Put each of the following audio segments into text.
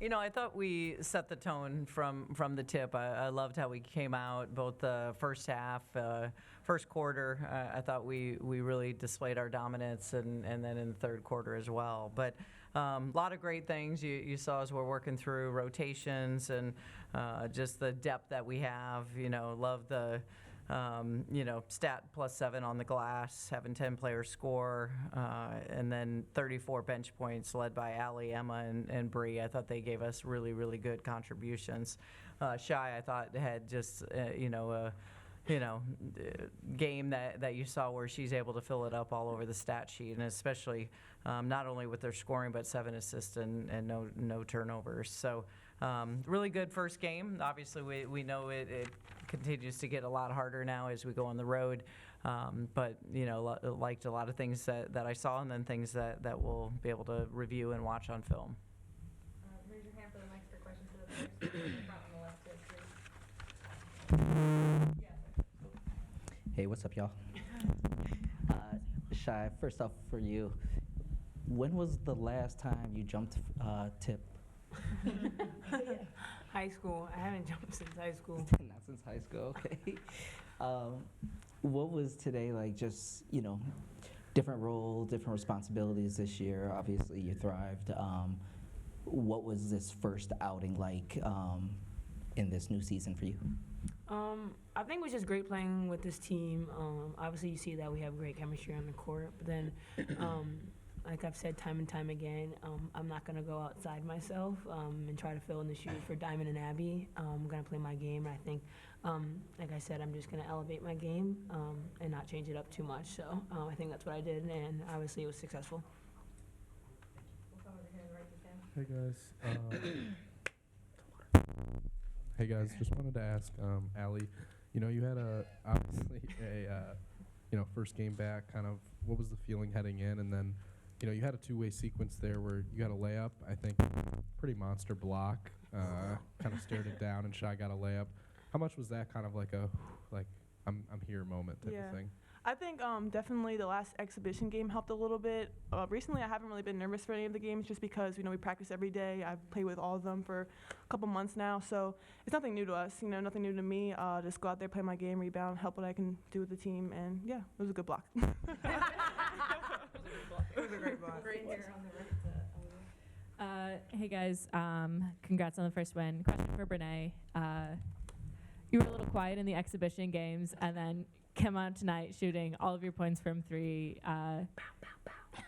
I thought we set the tone from the tip. I loved how we came out, both the first half, first quarter. I thought we really displayed our dominance, and then in the third quarter as well. But a lot of great things you saw as we're working through rotations and just the depth that we have. Love the stat +7 on the glass, having 10 players score, and then 34 bench points led by Allie, Emma, and Bree. I thought they gave us really, really good contributions. Shy, I thought, had just, game that you saw where she's able to fill it up all over the stat sheet, and especially not only with their scoring, but 7 assists and no turnovers. So really good first game. Obviously, we know it continues to get a lot harder now as we go on the road. But, liked a lot of things that I saw, and then things that we'll be able to review and watch on film. Raise your hand for the mics for questions to the players. Hey, what's up, y'all? Shy, first off for you, when was the last time you jumped tip? High school. I haven't jumped since high school. Not since high school, okay. What was today like, just, different role, different responsibilities this year? Obviously, you thrived. What was this first outing like in this new season for you? I think it was just great playing with this team. Obviously, you see that we have great chemistry on the court, but then like I've said time and time again, I'm not going to go outside myself and try to fill in the shoes for Diamond and Abby. I'm going to play my game, and I think, like I said, I'm just going to elevate my game and not change it up too much. So I think that's what I did, and obviously it was successful. Hey guys, just wanted to ask Allie, you had obviously a first game back. Kind of, what was the feeling heading in, and then you had a two-way sequence there where you got a layup, I think, pretty monster block, kind of stared it down, and Shy got a layup. How much was that kind of like I'm here moment type of thing? I think definitely the last exhibition game helped a little bit. Recently, I haven't really been nervous for any of the games just because, we practice every day. I've played with all of them for a couple months now, so it's nothing new to us, nothing new to me. Just go out there, play my game, rebound, help what I can do with the team, and yeah, it was a good block. It was a great block. Great hair on the right. Hey guys, congrats on the first win. Question for Brene. You were a little quiet in the exhibition games, and then came out tonight shooting all of your points from 3.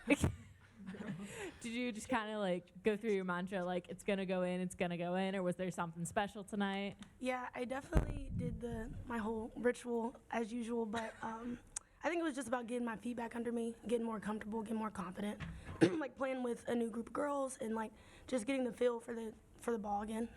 Did you just kind of go through your mantra, it's gonna go in, or was there something special tonight? Yeah, I definitely did my whole ritual as usual, but I think it was just about getting my feet back under me, getting more comfortable, getting more confident, playing with a new group of girls, and just getting the feel for the ball again.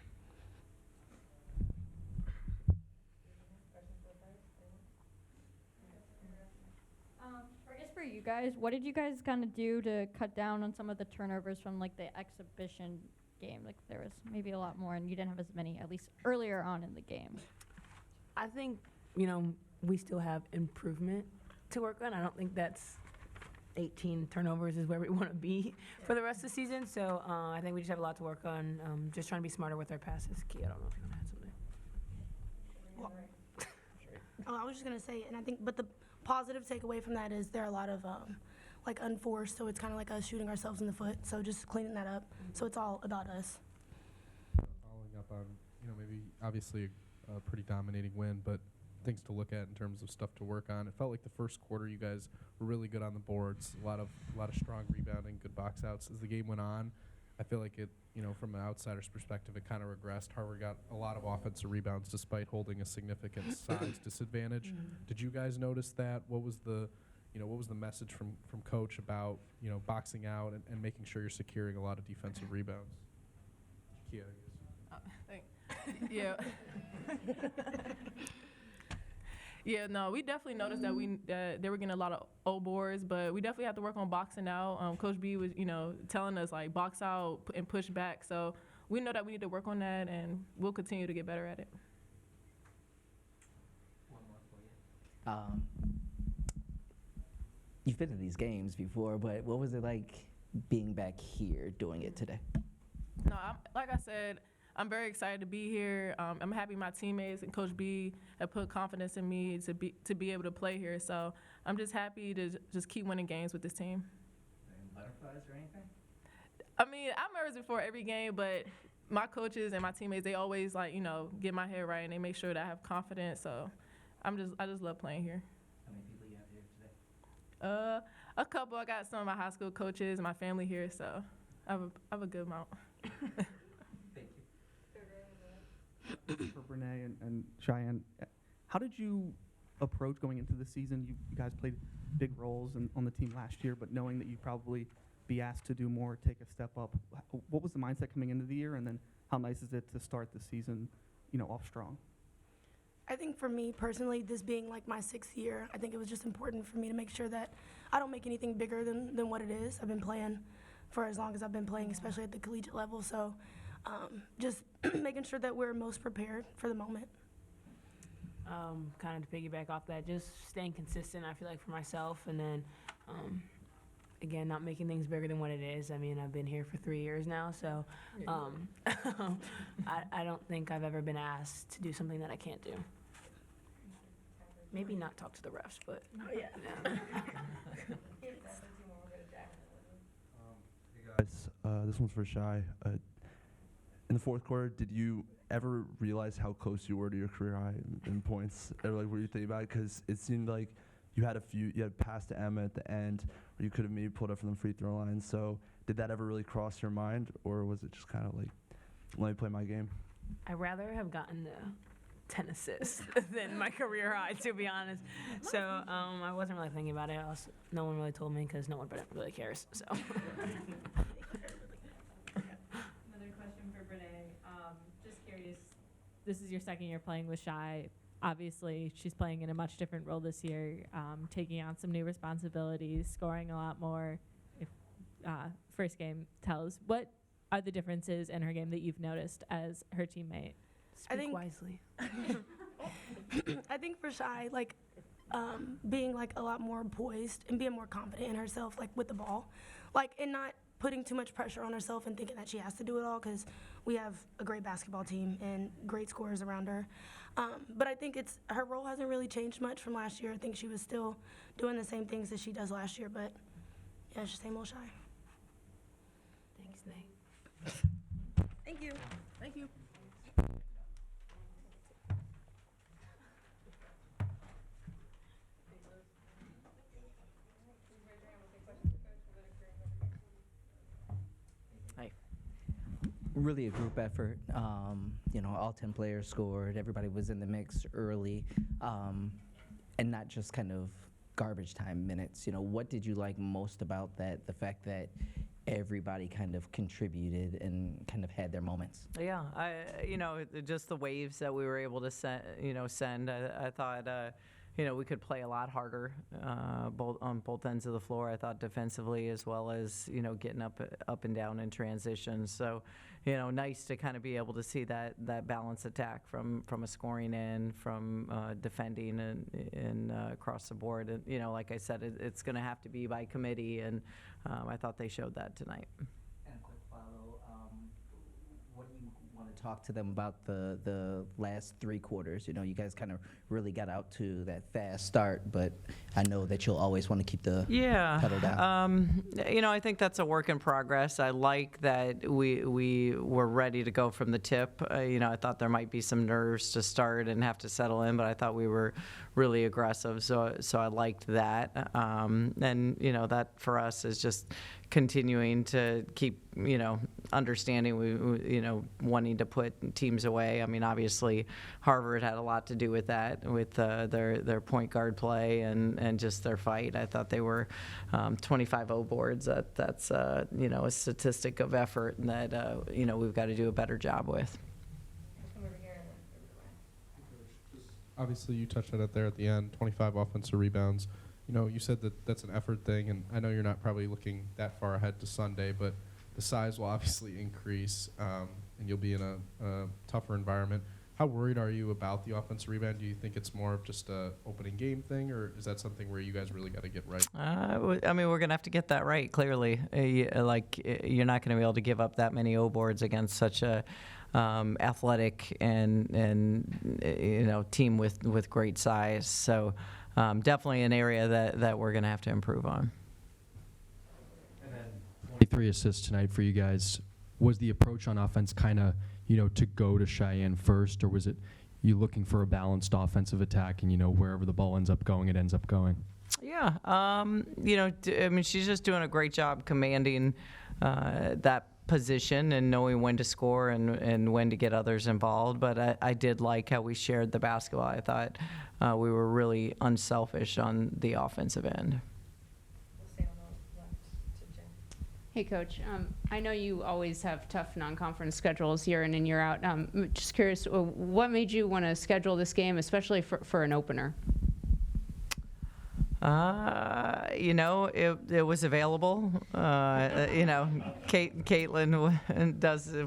I guess for you guys, what did you guys kind of do to cut down on some of the turnovers from the exhibition game? There was maybe a lot more, and you didn't have as many, at least earlier on in the game. I think, we still have improvement to work on. I don't think that's 18 turnovers is where we want to be for the rest of the season. So I think we just have a lot to work on. Just trying to be smarter with our passes. Key, I don't know if you want to add something. I was just going to say, and I think, but the positive takeaway from that is there are a lot of unforced, so it's kind of like us shooting ourselves in the foot. So just cleaning that up. So it's all about us. Following up on, maybe obviously a pretty dominating win, but things to look at in terms of stuff to work on. It felt like the first quarter you guys were really good on the boards, a lot of strong rebounding, good box outs. As the game went on, I feel like it, from an outsider's perspective, it kind of regressed. Harvard got a lot of offensive rebounds despite holding a significant size disadvantage. Did you guys notice that? What was the message from coach about, boxing out and making sure you're securing a lot of defensive rebounds? Kia, I guess. Yeah. Yeah, no, we definitely noticed that they were getting a lot of old boards, but we definitely have to work on boxing out. Coach B was, telling us box out and push back. So we know that we need to work on that, and we'll continue to get better at it. One more for you. You've been to these games before, but what was it like being back here doing it today? No, like I said, I'm very excited to be here. I'm happy my teammates and Coach B have put confidence in me to be able to play here. So I'm just happy to just keep winning games with this team. Butterflies or anything? I mean, I'm nervous before every game, but my coaches and my teammates, they always get my head right and they make sure that I have confidence. So I just love playing here. How many people you have here today? A couple. I got some of my high school coaches and my family here, so I have a good amount. Thank you. For Brene and Cheyenne, how did you approach going into the season? You guys played big roles on the team last year, but knowing that you'd probably be asked to do more, take a step up, what was the mindset coming into the year, and then how nice is it to start the season, off strong? I think for me personally, this being like my 6th year, I think it was just important for me to make sure that I don't make anything bigger than what it is. I've been playing for as long as I've been playing, especially at the collegiate level. So just making sure that we're most prepared for the moment. Kind of to piggyback off that, just staying consistent, I feel like, for myself. And then, again, not making things bigger than what it is. I mean, I've been here for 3 years now, so I don't think I've ever been asked to do something that I can't do. Maybe not talk to the refs, but yeah. Hey guys, this one's for Shy. In the fourth quarter, did you ever realize how close you were to your career high in points? Or like, were you thinking about it? Because it seemed like you had passed to Emma at the end, or you could have maybe pulled up from the free throw line. So did that ever really cross your mind, or was it just kind of like, let me play my game? I'd rather have gotten the 10 assists than my career high, to be honest. So I wasn't really thinking about it. No one really told me because no one really cares. So. Another question for Brene. Just curious, this is your second year playing with Shy. Obviously, she's playing in a much different role this year, taking on some new responsibilities, scoring a lot more. If first game tells, what are the differences in her game that you've noticed as her teammate? Speak wisely. I think for Shy, being a lot more poised and being more confident in herself, with the ball, and not putting too much pressure on herself and thinking that she has to do it all, because we have a great basketball team and great scorers around her. But I think her role hasn't really changed much from last year. I think she was still doing the same things that she does last year, but yeah, it's just same old Shy. Thanks, Nate. Thank you. Thank you. Really a group effort. All 10 players scored. Everybody was in the mix early, and not just kind of garbage time minutes. What did you like most about that? The fact that everybody kind of contributed and kind of had their moments. Yeah, just the waves that we were able to send. I thought, we could play a lot harder, on both ends of the floor. I thought defensively as well as getting up and down in transition. So, nice to kind of be able to see that balanced attack from a scoring end, from defending and across the board. And like I said, it's going to have to be by committee, and I thought they showed that tonight. And a quick follow, what do you want to talk to them about the last 3 quarters? You guys kind of really got out to that fast start, but I know that you'll always want to keep the pedal down. I think that's a work in progress. I like that we were ready to go from the tip. I thought there might be some nerves to start and have to settle in, but I thought we were really aggressive, so I liked that. And that for us is just continuing to keep understanding, wanting to put teams away. I mean, obviously Harvard had a lot to do with that, with their point guard play and just their fight. I thought they were 25-0 boards. That's a statistic of effort that we've got to do a better job with. Obviously, you touched on it there at the end, 25 offensive rebounds. You said that that's an effort thing, and I know you're not probably looking that far ahead to Sunday, but the size will obviously increase, and you'll be in a tougher environment. How worried are you about the offensive rebound? Do you think it's more of just a opening game thing, or is that something where you guys really got to get right? I mean, we're going to have to get that right, clearly. You're not going to be able to give up that many O boards against such a athletic and team with great size. So definitely an area that we're going to have to improve on. And then 23 assists tonight for you guys. Was the approach on offense kind of, to go to Cheyenne first, or was it you looking for a balanced offensive attack and, wherever the ball ends up going, it ends up going? Yeah, I mean, she's just doing a great job commanding that position and knowing when to score and when to get others involved. But I did like how we shared the basketball. I thought we were really unselfish on the offensive end. Hey, Coach. I know you always have tough non-conference schedules year in and year out. Just curious, what made you want to schedule this game, especially for an opener? It was available. Caitlin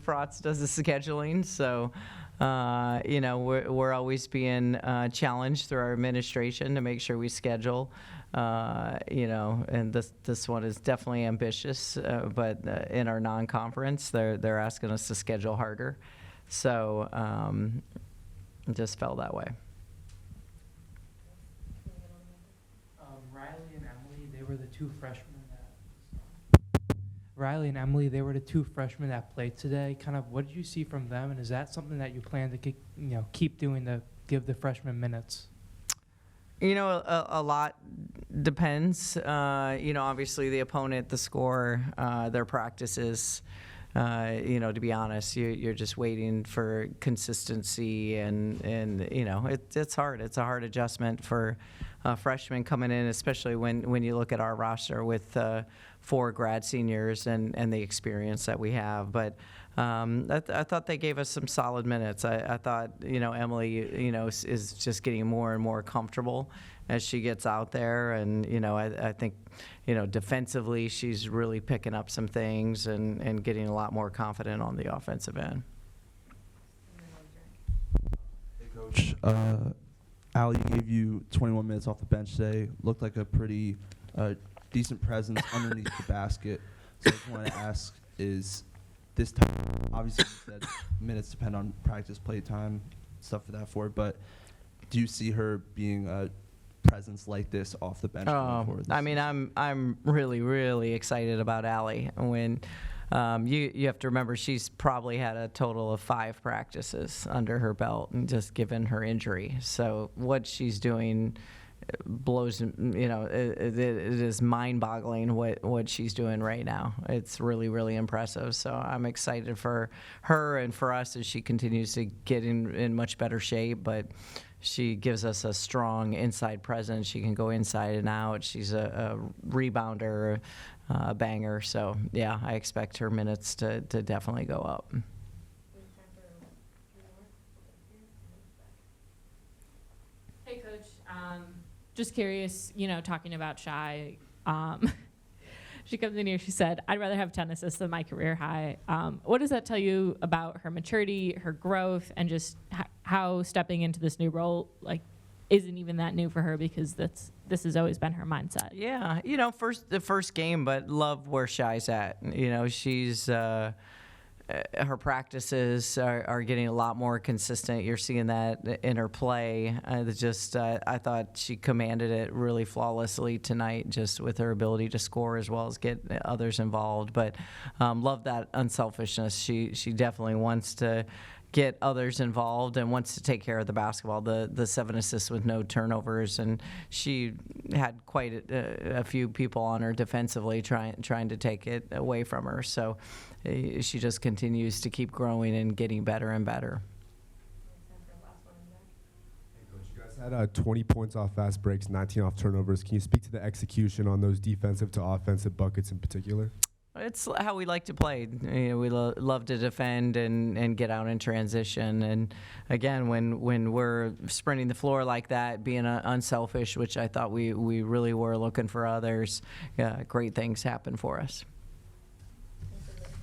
Frotz does the scheduling, so we're always being challenged through our administration to make sure we schedule. And this one is definitely ambitious, but in our non-conference, they're asking us to schedule harder, so it just fell that way. Riley and Emily, they were the two freshmen that played today. Kind of, what did you see from them, and is that something that you plan to keep doing to give the freshmen minutes? A lot depends. Obviously the opponent, the score, their practices. To be honest, you're just waiting for consistency, and it's hard. It's a hard adjustment for freshmen coming in, especially when you look at our roster with 4 grad seniors and the experience that we have. But I thought they gave us some solid minutes. I thought, Emily, is just getting more and more comfortable as she gets out there. And, I think, defensively, she's really picking up some things and getting a lot more confident on the offensive end. Hey, Coach. Allie gave you 21 minutes off the bench today. Looked like a pretty decent presence underneath the basket. So I just wanted to ask, is this time, obviously you said minutes depend on practice, play time, stuff for that forward, but do you see her being a presence like this off the bench going forward? I mean, I'm really, really excited about Allie. When you have to remember, she's probably had a total of 5 practices under her belt, and just given her injury. So what she's doing blows, it is mind-boggling what she's doing right now. It's really, really impressive. So I'm excited for her and for us as she continues to get in much better shape. But she gives us a strong inside presence. She can go inside and out. She's a rebounder, a banger. So yeah, I expect her minutes to definitely go up. Hey, Coach. Just curious, talking about Shy, she comes in here, she said, I'd rather have 10 assists than my career high. What does that tell you about her maturity, her growth, and just how stepping into this new role, isn't even that new for her, because this has always been her mindset? Yeah, the first game, but love where Shy's at. She's her practices are getting a lot more consistent. You're seeing that in her play. I thought she commanded it really flawlessly tonight, just with her ability to score as well as get others involved. But love that unselfishness. She definitely wants to get others involved and wants to take care of the basketball. The 7 assists with no turnovers, and she had quite a few people on her defensively trying to take it away from her. So she just continues to keep growing and getting better and better. Hey, Coach, you guys had 20 points off fast breaks, 19 off turnovers. Can you speak to the execution on those defensive to offensive buckets in particular? It's how we like to play. We love to defend and get out in transition. And again, when we're sprinting the floor like that, being unselfish, which I thought we really were, looking for others, great things happen for us.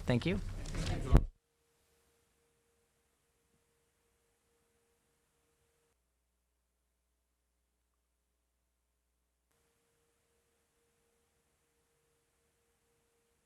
Thank you.